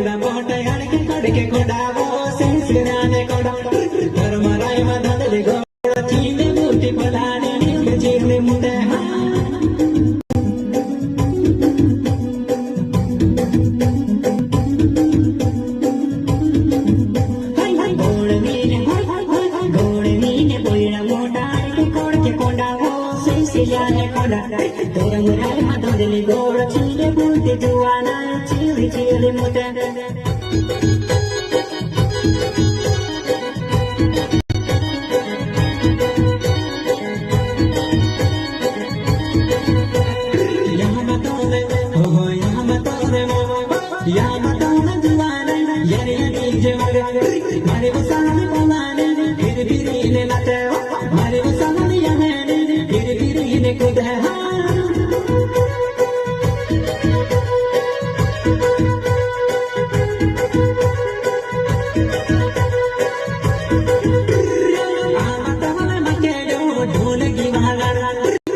Mira bota yar ke kod ke kodavo sensirane kodam Karmarai madale go chinde muti palane ni chinde mute Karmarai madale go chinde muti juana chili chili mute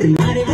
Mari